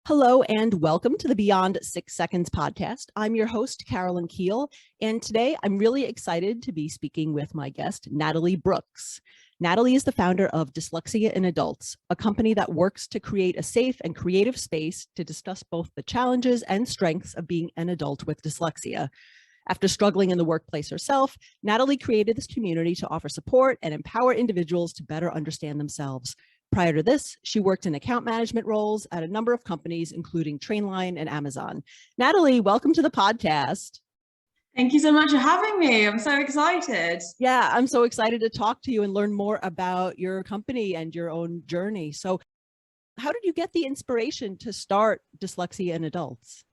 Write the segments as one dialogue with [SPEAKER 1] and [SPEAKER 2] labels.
[SPEAKER 1] Hello and welcome to the Beyond 6 Seconds podcast. I'm your host, Carolyn Keel, and today I'm really excited to be speaking with my guest, Natalie Brooks. Natalie is the founder of Dyslexia in Adults, a company that works to create a safe and creative space to discuss both the challenges and strengths of being an adult with dyslexia. After struggling in the workplace herself, Natalie created this community to offer support and empower individuals to better understand themselves. Prior to this, she worked in account management roles at a number of companies, including Trainline and Amazon. Natalie, welcome to the podcast.
[SPEAKER 2] Thank you so much for having me. I'm so excited.
[SPEAKER 1] Yeah, I'm so excited to talk to you and learn more about your company and your own journey. So how did you get the inspiration to start Dyslexia in Adults?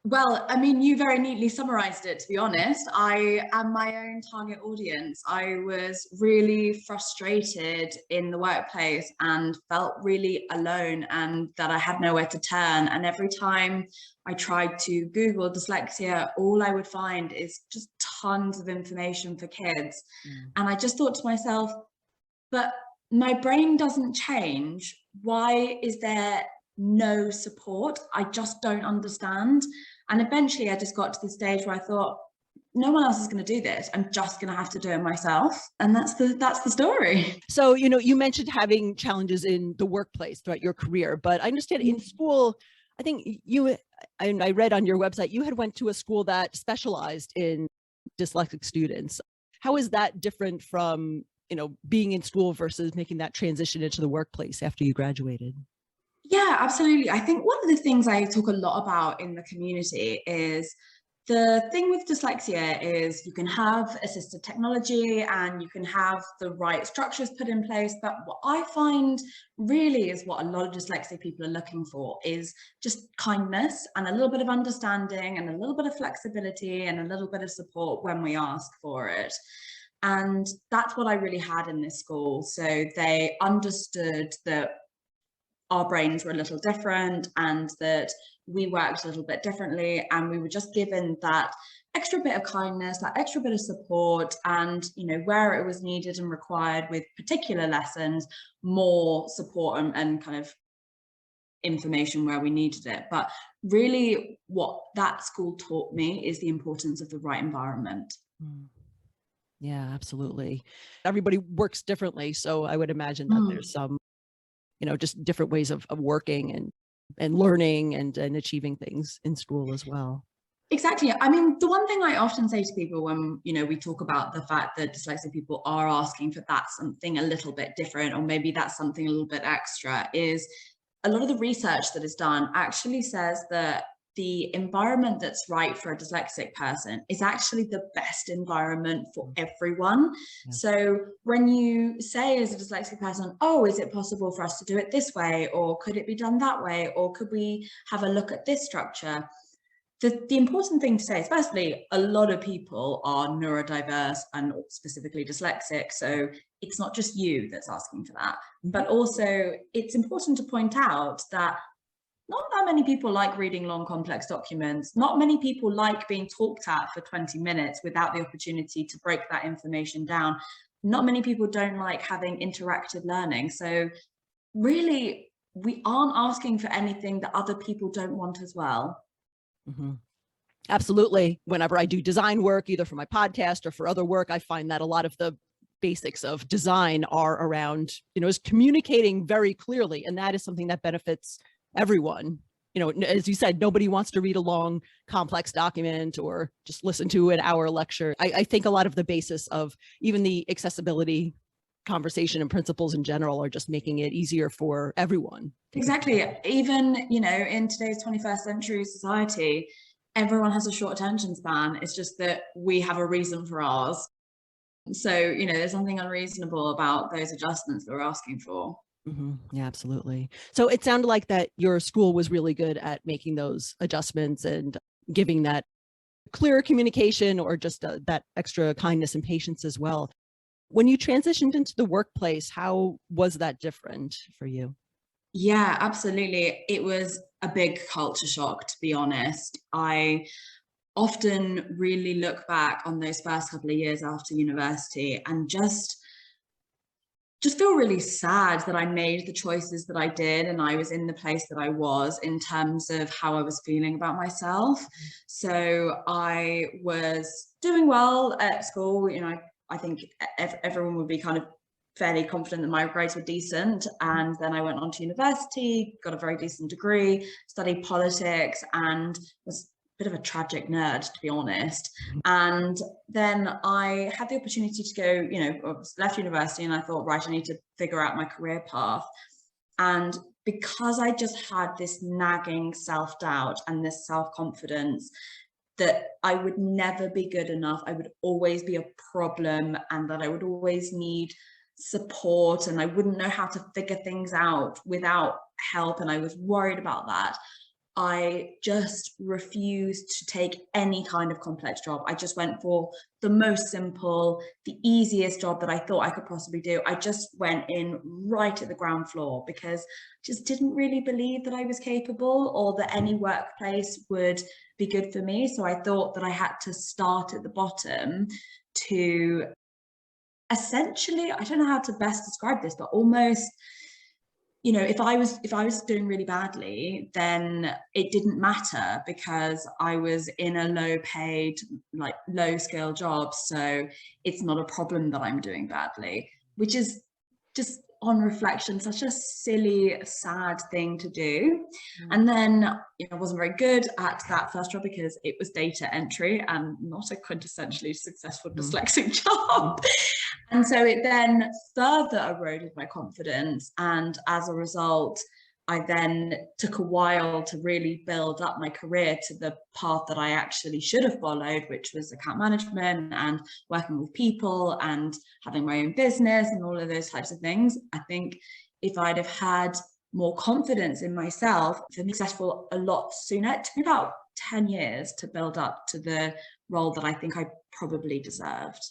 [SPEAKER 2] Well, I mean, you very neatly summarized it, to be honest. I am my own target audience. I was really frustrated in the workplace and felt really alone and that I had nowhere to turn. And every time I tried to Google dyslexia, all I would find is just tons of information for kids. And I just thought to myself, but my brain doesn't change. Why is there no support? I just don't understand. And eventually I just got to the stage where I thought, no one else is going to do this. I'm just going to have to do it myself. And that's the story.
[SPEAKER 1] So, you mentioned having challenges in the workplace throughout your career, but I understand in school, I think I read on your website, you had went to a school that specialized in dyslexic students. How is that different from, being in school versus making that transition into the workplace after you graduated?
[SPEAKER 2] Yeah, absolutely. I think one of the things I talk a lot about in the community is the thing with dyslexia is you can have assistive technology and you can have the right structures put in place. But what I find really is what a lot of dyslexic people are looking for is just kindness and a little bit of understanding and a little bit of flexibility and a little bit of support when we ask for it. And that's what I really had in this school. So they understood that our brains were a little different and that we worked a little bit differently, and we were just given that extra bit of kindness, that extra bit of support, and where it was needed and required with particular lessons, more support and kind of information where we needed it. But really what that school taught me is the importance of the right environment.
[SPEAKER 1] Yeah, absolutely. Everybody works differently, so I would imagine that there's some just different ways of working and learning and achieving things in school as well.
[SPEAKER 2] Exactly. I mean, the one thing I often say to people when, we talk about the fact that dyslexic people are asking for that something a little bit different, or maybe that's something a little bit extra, is a lot of the research that is done actually says that the environment that's right for a dyslexic person is actually the best environment for everyone. Yeah. So when you say as a dyslexic person, oh, is it possible for us to do it this way? Or could it be done that way? Or could we have a look at this structure? The important thing to say is, firstly, a lot of people are neurodiverse and specifically dyslexic. So it's not just you that's asking for that. But also it's important to point out that not that many people like reading long, complex documents. Not many people like being talked at for 20 minutes without the opportunity to break that information down. Not many people don't like having interactive learning. So really, we aren't asking for anything that other people don't want as well.
[SPEAKER 1] Mm-hmm. Absolutely. Whenever I do design work, either for my podcast or for other work, I find that a lot of the basics of design are around, is communicating very clearly. And that is something that benefits everyone. As you said, nobody wants to read a long, complex document or just listen to an hour lecture. I think a lot of the basis of even the accessibility conversation and principles in general are just making it easier for everyone.
[SPEAKER 2] Exactly. Even, in today's 21st century society, everyone has a short attention span. It's just that we have a reason for ours. So, there's something unreasonable about those adjustments that we're asking for.
[SPEAKER 1] Mm-hmm. Yeah, absolutely. So it sounded like that your school was really good at making those adjustments and giving that clearer communication or just that extra kindness and patience as well. When you transitioned into the workplace, how was that different for you?
[SPEAKER 2] Yeah, absolutely. It was a big culture shock, to be honest. I often really look back on those first couple of years after university and just just feel really sad that I made the choices that I did and I was in the place that I was in terms of how I was feeling about myself. So I was doing well at school. I think everyone would be kind of fairly confident that my grades were decent. And then I went on to university, got a very decent degree, studied politics, and was a bit of a tragic nerd, to be honest. And then I had the opportunity to go, I left university and I thought, right, I need to figure out my career path. And because I just had this nagging self-doubt and this self-confidence that I would never be good enough, I would always be a problem, and that I would always need support and I wouldn't know how to figure things out without help, and I was worried about that, I just refused to take any kind of complex job. I just went for the most simple, the easiest job that I thought I could possibly do. I just went in right at the ground floor because I just didn't really believe that I was capable or that any workplace would be good for me. So I thought that I had to start at the bottom to essentially, I don't know how to best describe this, but almost, if I was doing really badly, then it didn't matter because I was in a low paid, like low skill job. So it's not a problem that I'm doing badly, which is just on reflection, such a silly, sad thing to do. And then I wasn't very good at that first job because it was data entry and not a quintessentially successful dyslexic job. And so it then further eroded my confidence. And as a result, I then took a while to really build up my career to the path that I actually should have followed, which was account management and working with people and having my own business and all of those types of things. I think if I'd have had more confidence in myself, I've been successful a lot sooner. It took me about 10 years to build up to the role that I think I probably deserved.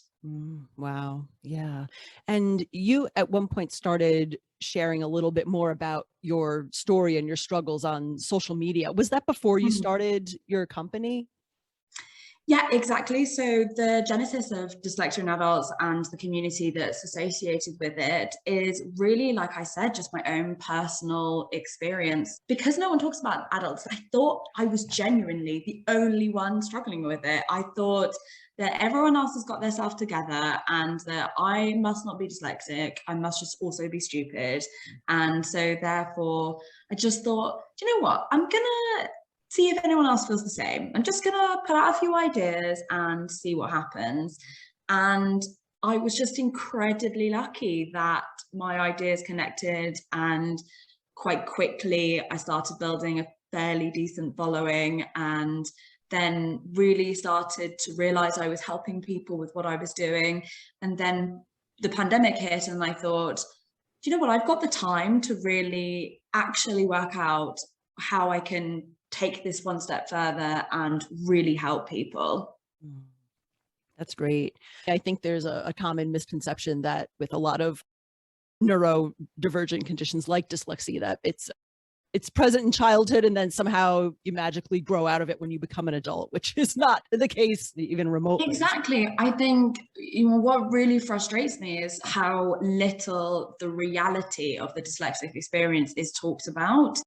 [SPEAKER 1] Wow. Yeah. And you at one point started sharing a little bit more about your story and your struggles on social media. Was that before you started your company?
[SPEAKER 2] Yeah, exactly. So the genesis of dyslexia in adults and the community that's associated with it is really, like I said, just my own personal experience. Because no one talks about adults, I thought I was genuinely the only one struggling with it. I thought that everyone else has got their self together and that I must not be dyslexic. I must just also be stupid. And so therefore, I just thought, do you know what? I'm going to see if anyone else feels the same. I'm just gonna put out a few ideas and see what happens. And I was just incredibly lucky that my ideas connected, and quite quickly I started building a fairly decent following, and then really started to realize I was helping people with what I was doing. And then the pandemic hit and I thought, do you know what, I've got the time to really actually work out how I can take this one step further and really help people.
[SPEAKER 1] That's great. I think there's a common misconception that with a lot of neurodivergent conditions like dyslexia, that it's present in childhood and then somehow you magically grow out of it when you become an adult, which is not the case even remotely.
[SPEAKER 2] Exactly. I think what really frustrates me is how little the reality of the dyslexic experience is talked about.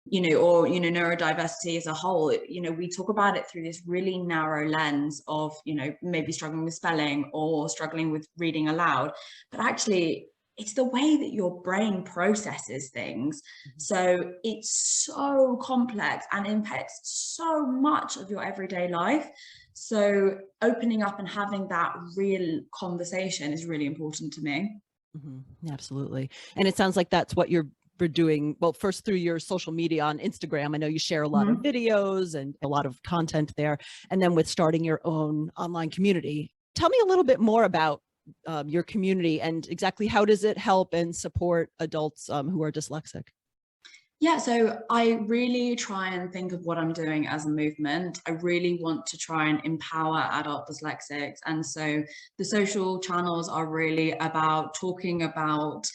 [SPEAKER 2] Or neurodiversity as a whole. We talk about it through this really narrow lens of, maybe struggling with spelling or struggling with reading aloud, but actually it's the way that your brain processes things. So it's so complex and impacts so much of your everyday life. So opening up and having that real conversation is really important to me.
[SPEAKER 1] Absolutely. And it sounds like that's what you're doing, well, first through your social media on Instagram. I know you share a lot of videos and a lot of content there. And then with starting your own online community. Tell me a little bit more about your community and exactly how does it help and support adults who are dyslexic?
[SPEAKER 2] Yeah, so I really try and think of what I'm doing as a movement. I really want to try and empower adult dyslexics. And so the social channels are really about talking about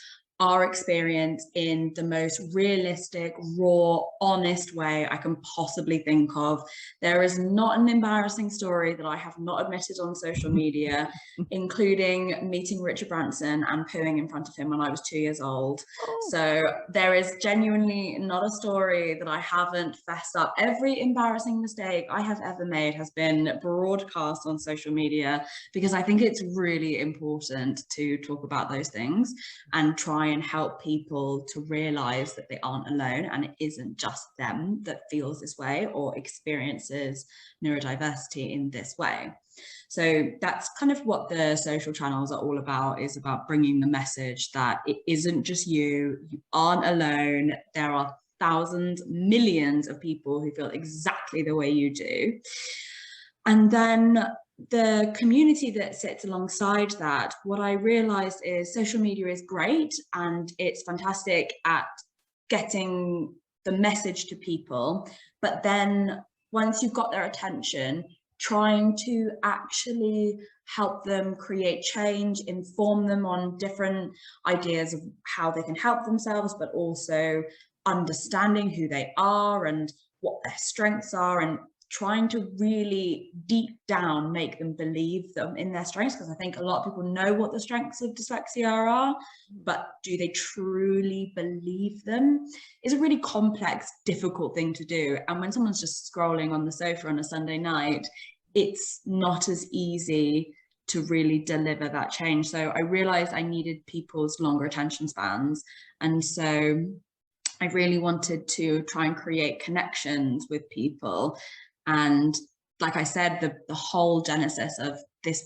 [SPEAKER 2] our experience in the most realistic, raw, honest way I can possibly think of. There is not an embarrassing story that I have not admitted on social media, including meeting Richard Branson and pooing in front of him when I was 2 years old. So there is genuinely not a story that I haven't fessed up. Every embarrassing mistake I have ever made has been broadcast on social media, because I think it's really important to talk about those things and try and help people to realize that they aren't alone, and it isn't just them that feels this way or experiences neurodiversity in this way. So that's kind of what the social channels are all about, is about bringing the message that it isn't just you aren't alone. There are thousands, millions of people who feel exactly the way you do. And then the community that sits alongside that, what I realized is social media is great and it's fantastic at getting the message to people, but then once you've got their attention, trying to actually help them create change, inform them on different ideas of how they can help themselves, but also understanding who they are and what their strengths are, and trying to really deep down make them believe them in their strengths, because I think a lot of people know what the strengths of dyslexia are, but do they truly believe them is a really complex, difficult thing to do. And when someone's just scrolling on the sofa on a Sunday night, it's not as easy to really deliver that change. So I realized I needed people's longer attention spans, and so I really wanted to try and create connections with people. And like I said, the whole genesis of this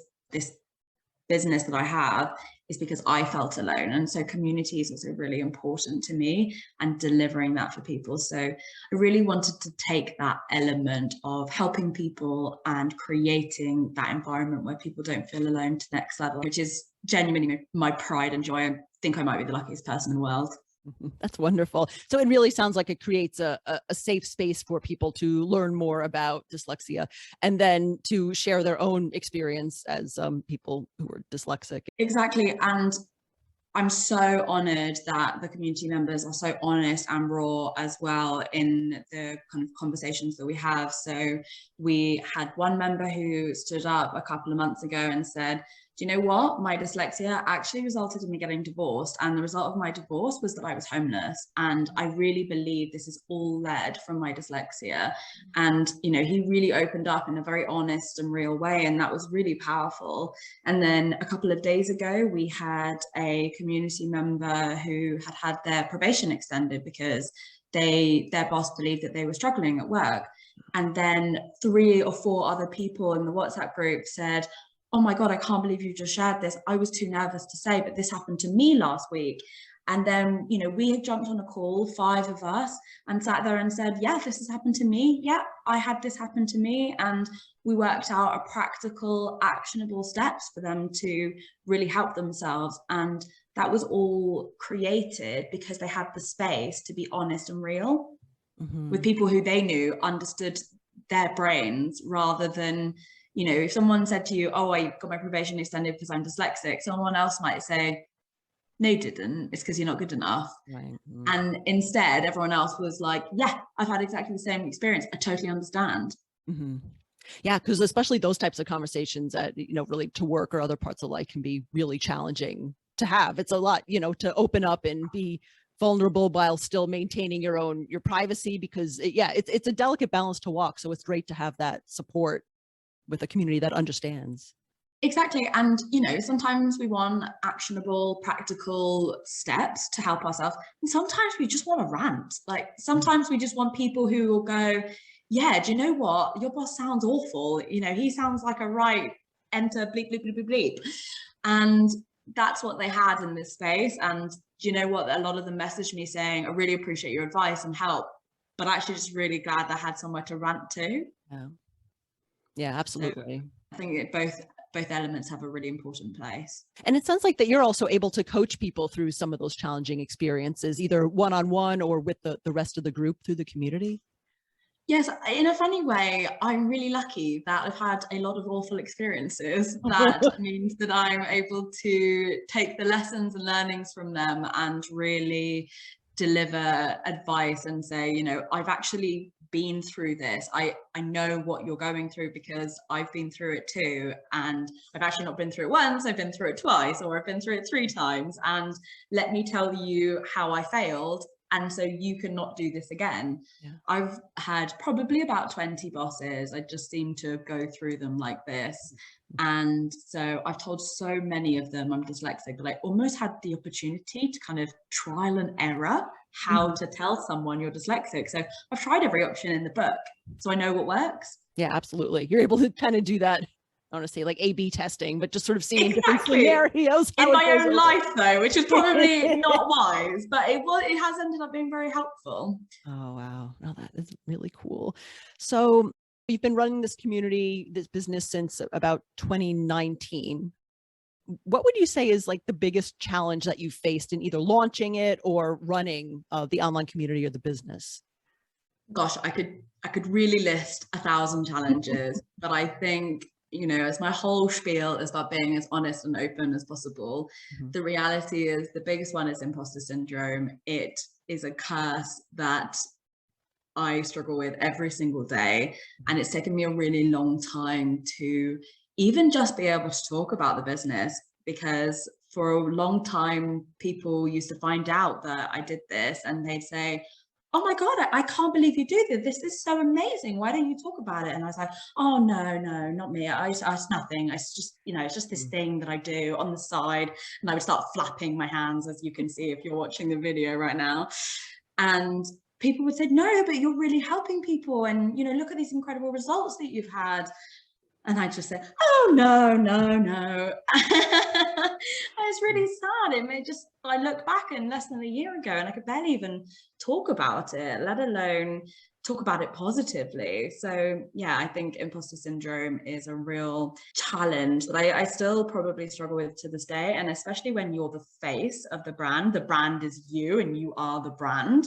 [SPEAKER 2] business that I have is because I felt alone. And so community is also really important to me, and delivering that for people. So I really wanted to take that element of helping people and creating that environment where people don't feel alone to the next level, which is genuinely my pride and joy. I think I might be the luckiest person in the world.
[SPEAKER 1] That's wonderful. So it really sounds like it creates a safe space for people to learn more about dyslexia and then to share their own experience as people who are dyslexic.
[SPEAKER 2] Exactly. And I'm so honored that the community members are so honest and raw as well in the kind of conversations that we have. So we had one member who stood up a couple of months ago and said, do you know what? My dyslexia actually resulted in me getting divorced. And the result of my divorce was that I was homeless. And I really believe this is all led from my dyslexia. And, you know, he really opened up in a very honest and real way. And that was really powerful. And then a couple of days ago, we had a community member who had their probation extended because their boss believed that they were struggling at work. And then 3 or 4 other people in the WhatsApp group said, oh my God, I can't believe you just shared this. I was too nervous to say, but this happened to me last week. And then, you know, we had jumped on a call, 5 of us, and sat there and said, yeah, this has happened to me. Yeah, I had this happen to me. And we worked out a practical, actionable steps for them to really help themselves. And that was all created because they had the space to be honest and real with people who they knew understood their brains, rather than, you know, if someone said to you, oh, I got my probation extended because I'm dyslexic, someone else might say, no, you didn't. It's because you're not good enough. Right. And instead, everyone else was like, yeah, I've had exactly the same experience. I totally understand.
[SPEAKER 1] Yeah, because especially those types of conversations that, you know, relate to work or other parts of life can be really challenging to have. It's a lot, you know, to open up and be vulnerable while still maintaining your privacy, because it's a delicate balance to walk. So it's great to have that support with a community that understands.
[SPEAKER 2] Exactly. And, you know, sometimes we want actionable, practical steps to help ourselves. And sometimes we just want to rant. Like sometimes we just want people who will go, yeah, do you know what? Your boss sounds awful. You know, he sounds like a right, enter bleep, bleep, bleep, bleep, bleep. And that's what they had in this space. And do you know what? A lot of them messaged me saying, I really appreciate your advice and help, but actually just really glad they had somewhere to rant to.
[SPEAKER 1] Yeah, absolutely.
[SPEAKER 2] So I think both elements have a really important place.
[SPEAKER 1] And it sounds like that you're also able to coach people through some of those challenging experiences, either one-on-one or with the rest of the group through the community.
[SPEAKER 2] Yes, in a funny way, I'm really lucky that I've had a lot of awful experiences. That means that I'm able to take the lessons and learnings from them and really deliver advice and say, you know, I've actually been through this. I know what you're going through because I've been through it too. And I've actually not been through it once, I've been through it twice, or I've been through it 3 times. And let me tell you how I failed. And so you cannot do this again.
[SPEAKER 1] Yeah.
[SPEAKER 2] I've had probably about 20 bosses. I just seem to go through them like this. And so I've told so many of them I'm dyslexic, but I almost had the opportunity to kind of trial and error how to tell someone you're dyslexic. So I've tried every option in the book, so I know what works.
[SPEAKER 1] Yeah, absolutely. You're able to kind of do that. I want to say like A/B testing, but just sort of seeing different
[SPEAKER 2] Exactly.
[SPEAKER 1] scenarios.
[SPEAKER 2] In my own
[SPEAKER 1] over.
[SPEAKER 2] life, though, which is probably not wise, but it has ended up being very helpful.
[SPEAKER 1] Oh, wow. Oh, that is really cool. So you've been running this community, this business since about 2019. What would you say is like the biggest challenge that you've faced in either launching it or running the online community or the business?
[SPEAKER 2] Gosh, I could really list 1,000 challenges, but I think, you know, as my whole spiel is about being as honest and open as possible, the reality is the biggest one is imposter syndrome. It is a curse that I struggle with every single day, and it's taken me a really long time to even just be able to talk about the business, because for a long time people used to find out that I did this and they'd say, oh my God, I can't believe you do this. This is so amazing. Why don't you talk about it? And I was like, oh, no, not me. It's nothing. It's just, you know, it's just this thing that I do on the side. And I would start flapping my hands, as you can see if you're watching the video right now. And people would say, no, but you're really helping people. And, you know, look at these incredible results that you've had. And I just said, oh, no. It's really sad. I look back in less than a year ago and I could barely even talk about it, let alone talk about it positively. So yeah, I think imposter syndrome is a real challenge that I still probably struggle with to this day. And especially when you're the face of the brand is you and you are the brand.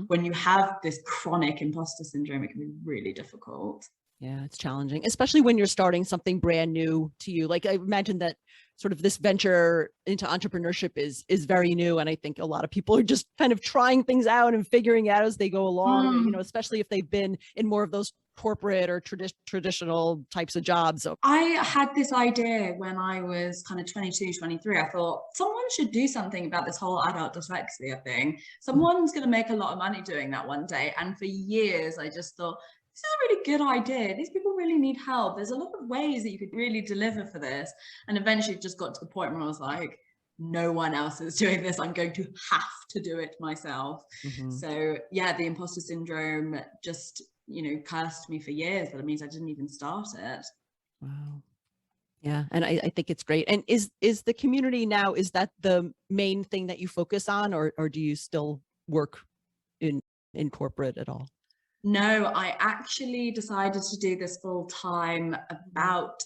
[SPEAKER 2] When you have this chronic imposter syndrome, it can be really difficult.
[SPEAKER 1] Yeah, it's challenging, especially when you're starting something brand new to you. Like I imagine that sort of this venture into entrepreneurship is very new. And I think a lot of people are just kind of trying things out and figuring out as they go along, you know, especially if they've been in more of those corporate or traditional types of jobs. So
[SPEAKER 2] I had this idea when I was kind of 22, 23. I thought someone should do something about this whole adult dyslexia thing. Someone's going to make a lot of money doing that one day. And for years, I just thought, this is a really good idea. These people really need help. There's a lot of ways that you could really deliver for this. And eventually it just got to the point where I was like, no one else is doing this. I'm going to have to do it myself. So yeah, the imposter syndrome just, you know, cursed me for years, but it means I didn't even start it.
[SPEAKER 1] wow. Yeah. And I think it's great. And is the community now, is that the main thing that you focus on, or do you still work in corporate at all?
[SPEAKER 2] No, I actually decided to do this full time about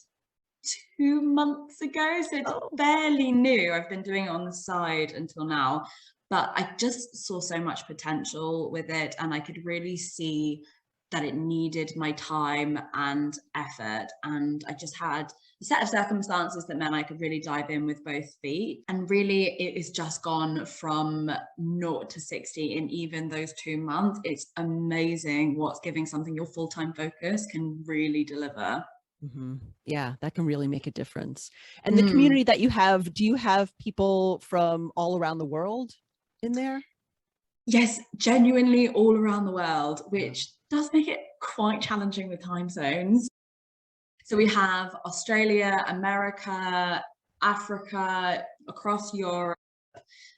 [SPEAKER 2] 2 months ago. So it's fairly new. I've been doing it on the side until now, but I just saw so much potential with it. And I could really see that it needed my time and effort. And I just had a set of circumstances that meant I could really dive in with both feet. And really, it has just gone from 0 to 60 in even those 2 months. It's amazing what's giving something your full-time focus can really deliver.
[SPEAKER 1] Yeah, that can really make a difference. And the community that you have, do you have people from all around the world in there?
[SPEAKER 2] Yes, genuinely all around the world, which does make it quite challenging with time zones. So we have Australia, America, Africa, across Europe,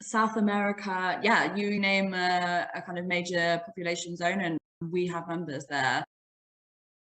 [SPEAKER 2] South America. Yeah, you name a kind of major population zone and we have members there,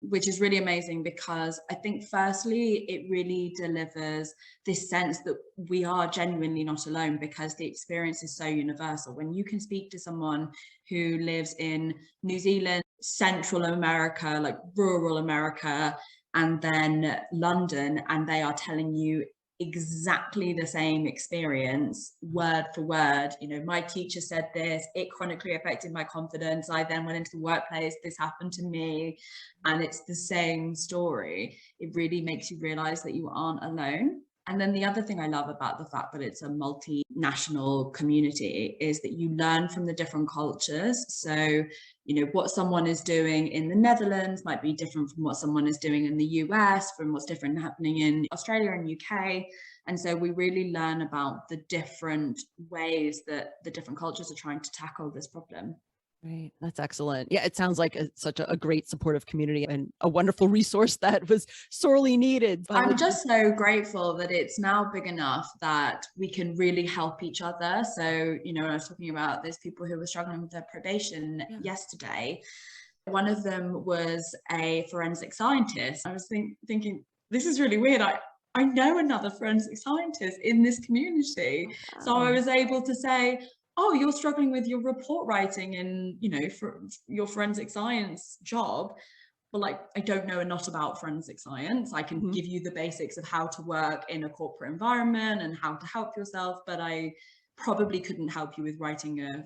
[SPEAKER 2] which is really amazing because I think firstly, it really delivers this sense that we are genuinely not alone because the experience is so universal. When you can speak to someone who lives in New Zealand, Central America, like rural America, and then London, and they are telling you exactly the same experience, word for word. You know, my teacher said this, it chronically affected my confidence. I then went into the workplace, this happened to me, and it's the same story. It really makes you realize that you aren't alone. And then the other thing I love about the fact that it's a multinational community is that you learn from the different cultures. So, you know, what someone is doing in the Netherlands might be different from what someone is doing in the US, from what's different happening in Australia and UK. And so we really learn about the different ways that the different cultures are trying to tackle this problem.
[SPEAKER 1] Right. That's excellent. Yeah, it sounds like such a great supportive community and a wonderful resource that was sorely needed.
[SPEAKER 2] I'm just so grateful that it's now big enough that we can really help each other. So, you know, I was talking about those people who were struggling with their probation yesterday. One of them was a forensic scientist. I was thinking, this is really weird. I know another forensic scientist in this community. Wow. So I was able to say, oh, you're struggling with your report writing and, you know, for your forensic science job. But like, I don't know a lot about forensic science. I can give you the basics of how to work in a corporate environment and how to help yourself, but I probably couldn't help you with writing a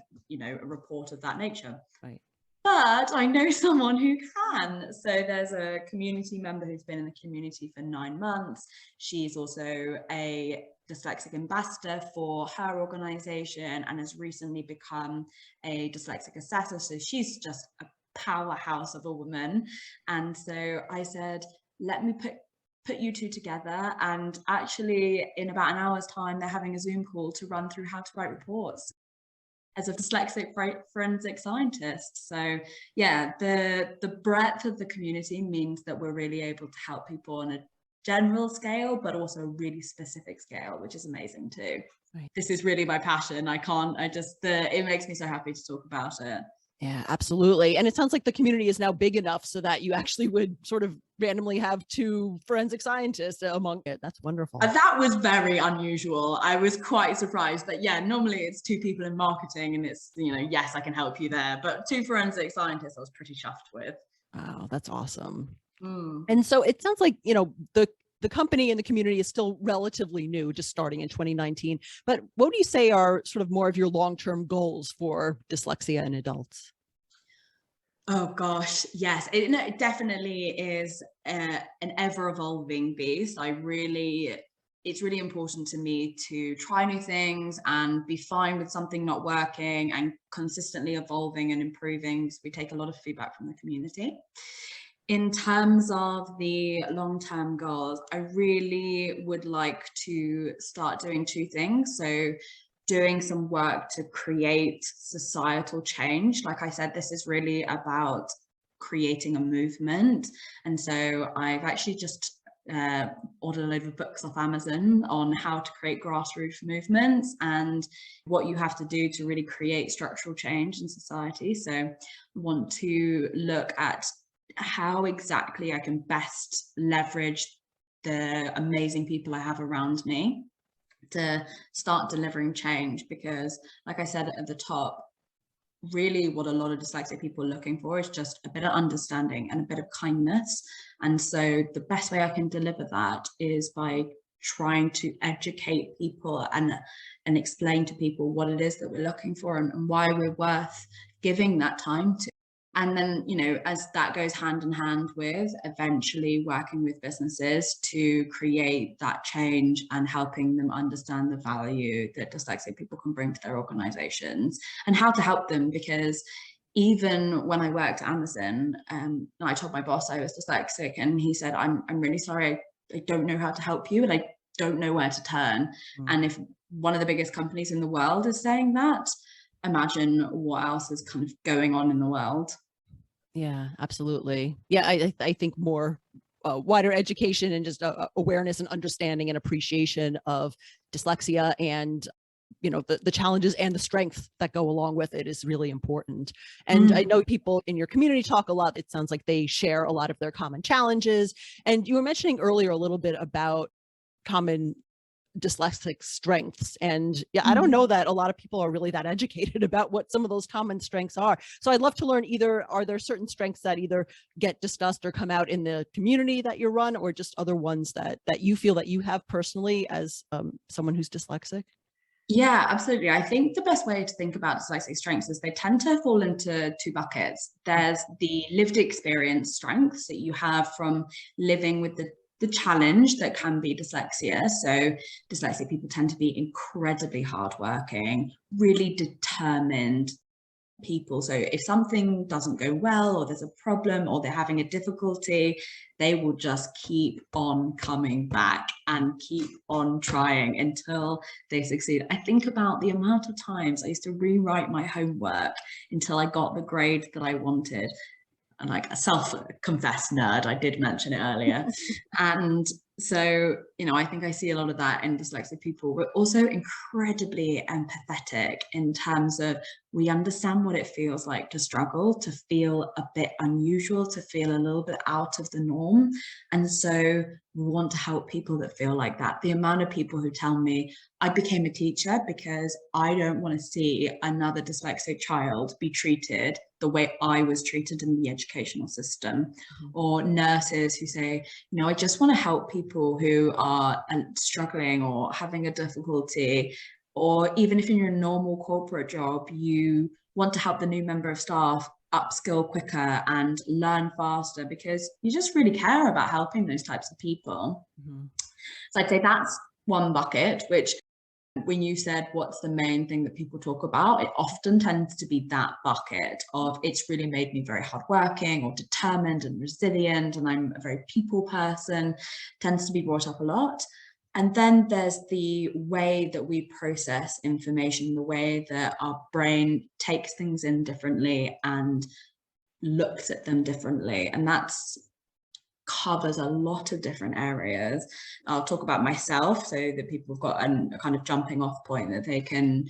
[SPEAKER 2] report of that nature.
[SPEAKER 1] Right.
[SPEAKER 2] But I know someone who can. So there's a community member who's been in the community for 9 months. She's also a dyslexic ambassador for her organization and has recently become a dyslexic assessor. So she's just a powerhouse of a woman. And so I said, let me put you two together. And actually in about an hour's time, they're having a Zoom call to run through how to write reports as a dyslexic forensic scientist. So yeah, the breadth of the community means that we're really able to help people on a general scale, but also a really specific scale, which is amazing too. Right. This is really my passion. It makes me so happy to talk about it.
[SPEAKER 1] Yeah, absolutely. And it sounds like the community is now big enough so that you actually would sort of randomly have 2 forensic scientists among it. That's wonderful.
[SPEAKER 2] That was very unusual. I was quite surprised that, yeah, normally it's 2 people in marketing and it's, you know, yes, I can help you there. But 2 forensic scientists I was pretty chuffed with.
[SPEAKER 1] Wow, that's awesome. And so it sounds like, you know, the company and the community is still relatively new, just starting in 2019. But what do you say are sort of more of your long-term goals for dyslexia in adults?
[SPEAKER 2] Oh gosh, yes, it definitely is an ever-evolving beast. It's really important to me to try new things and be fine with something not working and consistently evolving and improving, because we take a lot of feedback from the community. In terms of the long-term goals, I really would like to start doing 2 things. So doing some work to create societal change. Like I said, this is really about creating a movement. And so I've actually just ordered a load of books off Amazon on how to create grassroots movements and what you have to do to really create structural change in society. So I want to look at how exactly I can best leverage the amazing people I have around me to start delivering change, because like I said at the top, really what a lot of dyslexic people are looking for is just a bit of understanding and a bit of kindness. And so the best way I can deliver that is by trying to educate people and explain to people what it is that we're looking for and why we're worth giving that time to. And then, you know, as that goes hand in hand with eventually working with businesses to create that change and helping them understand the value that dyslexic people can bring to their organizations and how to help them. Because even when I worked at Amazon, I told my boss I was dyslexic and he said, I'm really sorry, I don't know how to help you and I don't know where to turn. And if one of the biggest companies in the world is saying that, imagine what else is kind of going on in the world.
[SPEAKER 1] Yeah, absolutely. Yeah, I think more wider education and just awareness and understanding and appreciation of dyslexia and, you know, the challenges and the strength that go along with it is really important. And I know people in your community talk a lot. It sounds like they share a lot of their common challenges. And you were mentioning earlier a little bit about common dyslexic strengths. And yeah, I don't know that a lot of people are really that educated about what some of those common strengths are. So I'd love to learn, either are there certain strengths that either get discussed or come out in the community that you run, or just other ones that you feel that you have personally as someone who's dyslexic?
[SPEAKER 2] Yeah, absolutely. I think the best way to think about dyslexic strengths is they tend to fall into two buckets. There's the lived experience strengths that you have from living with the challenge that can be dyslexia. So dyslexic people tend to be incredibly hardworking, really determined people. So if something doesn't go well, or there's a problem, or they're having a difficulty, they will just keep on coming back and keep on trying until they succeed. I think about the amount of times I used to rewrite my homework until I got the grade that I wanted. And like a self-confessed nerd, I did mention it earlier. And so, I think I see a lot of that in dyslexic people. We're also incredibly empathetic in terms of, we understand what it feels like to struggle, to feel a bit unusual, to feel a little bit out of the norm. And so we want to help people that feel like that. The amount of people who tell me, I became a teacher because I don't want to see another dyslexic child be treated the way I was treated in the educational system. Or nurses who say, I just want to help people who are struggling or having a difficulty. Or even if in your normal corporate job, you want to help the new member of staff upskill quicker and learn faster, because you just really care about helping those types of people. So I'd say that's one bucket, which, when you said what's the main thing that people talk about, it often tends to be that bucket of, it's really made me very hardworking or determined and resilient, and I'm a very people person, tends to be brought up a lot. And then there's the way that we process information, the way that our brain takes things in differently and looks at them differently. And that's covers a lot of different areas. I'll talk about myself so that people have got a kind of jumping off point that they can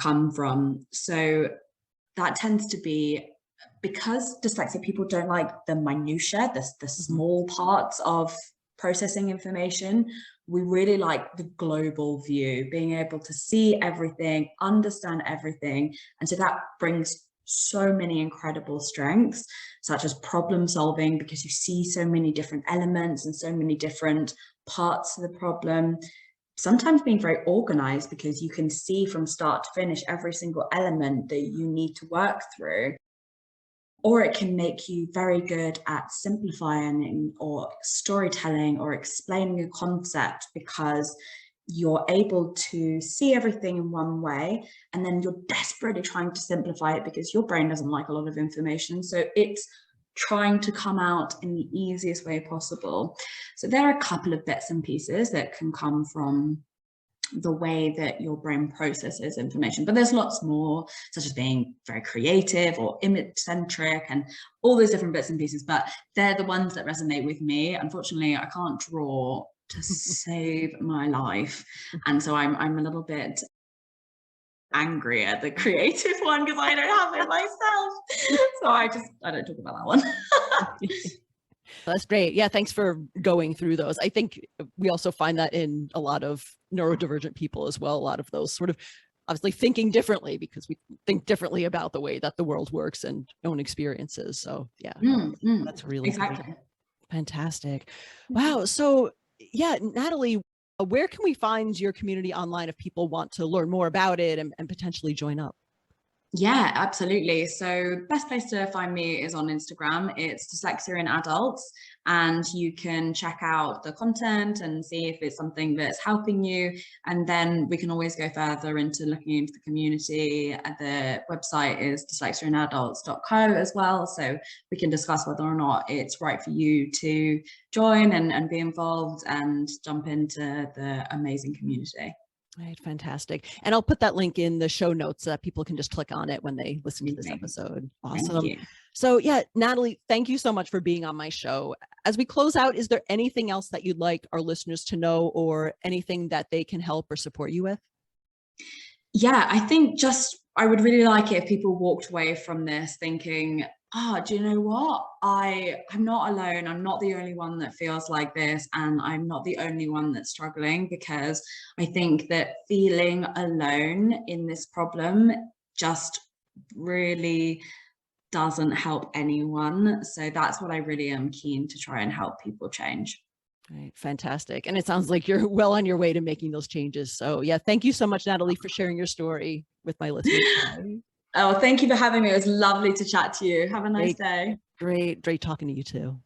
[SPEAKER 2] come from. So that tends to be, because dyslexic people don't like the minutiae, the small parts of processing information, we really like the global view, being able to see everything, understand everything. And so that brings so many incredible strengths, such as problem solving, because you see so many different elements and so many different parts of the problem. Sometimes being very organized, because you can see from start to finish every single element that you need to work through. Or it can make you very good at simplifying or storytelling or explaining a concept, because you're able to see everything in one way, and then you're desperately trying to simplify it because your brain doesn't like a lot of information. So it's trying to come out in the easiest way possible. So there are a couple of bits and pieces that can come from the way that your brain processes information, but there's lots more, such as being very creative or image centric and all those different bits and pieces, but they're the ones that resonate with me. Unfortunately, I can't draw to save my life, and so I'm a little bit angry at the creative one because I don't have it myself. So I don't talk about that one.
[SPEAKER 1] That's great. Yeah, thanks for going through those. I think we also find that in a lot of neurodivergent people as well, a lot of those sort of obviously thinking differently, because we think differently about the way that the world works and own experiences. So yeah, that's really
[SPEAKER 2] exactly
[SPEAKER 1] great. Fantastic. Wow. So yeah, Natalie, where can we find your community online if people want to learn more about it and potentially join up?
[SPEAKER 2] Yeah, absolutely. So best place to find me is on Instagram. It's Dyslexia in Adults, and you can check out the content and see if it's something that's helping you. And then we can always go further into looking into the community. The website is dyslexiainadults.co as well. So we can discuss whether or not it's right for you to join and be involved and jump into the amazing community.
[SPEAKER 1] Right, fantastic. And I'll put that link in the show notes so that people can just click on it when they listen to this episode. Awesome. So yeah, Natalie, thank you so much for being on my show. As we close out, is there anything else that you'd like our listeners to know, or anything that they can help or support you with?
[SPEAKER 2] Yeah, I think I would really like it if people walked away from this thinking, do you know what? I'm not alone. I'm not the only one that feels like this, and I'm not the only one that's struggling, because I think that feeling alone in this problem just really doesn't help anyone. So that's what I really am keen to try and help people change.
[SPEAKER 1] Right. Fantastic. And it sounds like you're well on your way to making those changes. So yeah, thank you so much, Natalie, for sharing your story with my listeners today.
[SPEAKER 2] Oh, thank you for having me. It was lovely to chat to you. Have a nice
[SPEAKER 1] Great,
[SPEAKER 2] day.
[SPEAKER 1] great talking to you too.